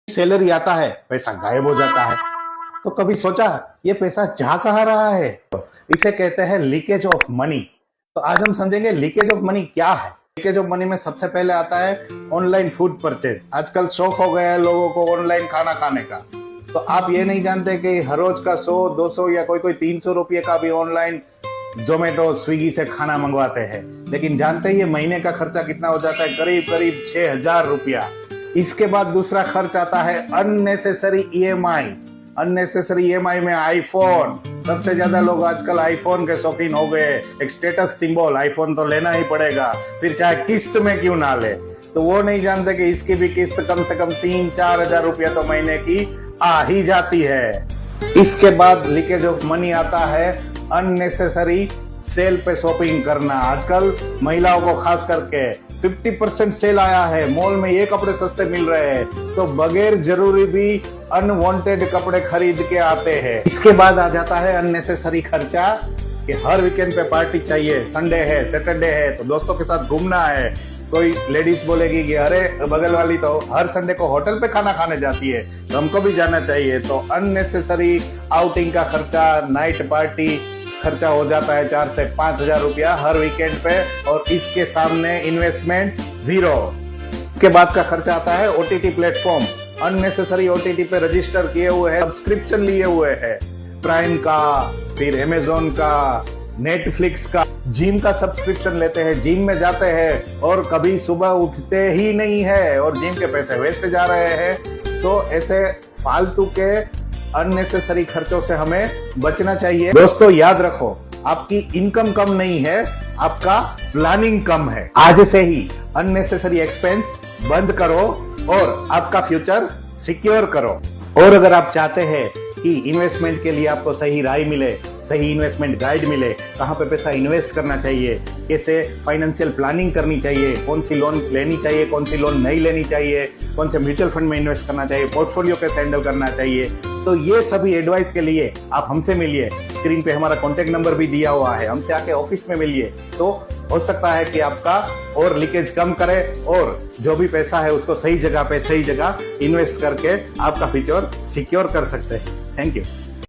Salary आता है, पैसा गायब हो जाता है। तो कभी सोचा ये पैसा जा कहाँ रहा है? इसे कहते हैं लीकेज ऑफ मनी। तो आज हम समझेंगे लीकेज ऑफ मनी क्या है। लीकेज ऑफ मनी में सबसे पहले आता है ऑनलाइन फूड परचेज। आजकल शौक हो गया है लोगों को ऑनलाइन खाना खाने का। तो आप ये नहीं जानते कि हर रोज का 100-200 या कोई 300 रुपये का भी ऑनलाइन जोमेटो स्विगी से खाना मंगवाते हैं। लेकिन जानते ही ये महीने का खर्चा कितना हो जाता है? करीब 6,000 रुपया। इसके बाद दूसरा खर्च आता है अननेसेसरी ईएमआई। अननेसेसरी ईएमआई में आईफोन, सबसे ज्यादा लोग आजकल आईफोन के शौकीन हो गए। एक स्टेटस सिंबल, आईफोन तो लेना ही पड़ेगा, फिर चाहे किस्त में क्यों ना ले। तो वो नहीं जानते कि इसकी भी किस्त कम से कम 3-4 हजार रुपया तो महीने की आ ही जाती है। इसके बाद लीकेज ऑफ मनी आता है अननेसेसरी सेल पे शॉपिंग करना। आजकल महिलाओं को खास करके 50% सेल आया है, मॉल में ये कपड़े सस्ते मिल रहे हैं, तो बगैर जरूरी भी अनवांटेड कपड़े खरीद के आते हैं। इसके बाद आ जाता है अननेसेसरी खर्चा कि हर वीकेंड पे पार्टी चाहिए, संडे है, सैटरडे है तो दोस्तों के साथ घूमना है। कोई लेडीज बोलेगी कि अरे बगल वाली तो हर संडे को होटल पे खाना खाने जाती है, तो हमको भी जाना चाहिए। तो अननेसेसरी आउटिंग का खर्चा, नाइट पार्टी खर्चा हो जाता है 4 से 5 हजार रुपया हर वीकेंड पे, और इसके सामने इन्वेस्टमेंट जीरो। इसके बाद का खर्चा आता है ओटीटी प्लेटफॉर्म। अननेसेसरी ओटीटी पे रजिस्टर किए हुए हैं, सब्सक्रिप्शन लिए हुए हैं, प्राइम का, फिर अमेजोन का, नेटफ्लिक्स का। जिम का सब्सक्रिप्शन लेते हैं, जिम में जाते हैं और कभी सुबह उठते ही नहीं है और जिम के पैसे वेस्ट जा रहे हैं। तो ऐसे फालतू के अननेसेसरी खर्चों से हमें बचना चाहिए। दोस्तों याद रखो, आपकी इनकम कम नहीं है, आपका प्लानिंग कम है। आज से ही अननेसेसरी एक्सपेंस बंद करो और आपका फ्यूचर सिक्योर करो। और अगर आप चाहते हैं कि इन्वेस्टमेंट के लिए आपको सही राय मिले, सही इन्वेस्टमेंट गाइड मिले, कहाँ पे पैसा इन्वेस्ट करना चाहिए, कैसे फाइनेंशियल प्लानिंग करनी चाहिए, कौन सी लोन लेनी चाहिए, कौन सी लोन नहीं लेनी चाहिए, कौन से म्यूचुअल फंड में इन्वेस्ट करना चाहिए, पोर्टफोलियो कैसे हैंडल करना चाहिए, तो ये सभी एडवाइस के लिए आप हमसे मिलिए। स्क्रीन पे हमारा कॉन्टेक्ट नंबर भी दिया हुआ है, हमसे आके ऑफिस में मिलिए। तो हो सकता है कि आपका और लीकेज कम करे और जो भी पैसा है उसको सही जगह पे सही जगह इन्वेस्ट करके आपका फ्यूचर सिक्योर कर सकते हैं। Thank you.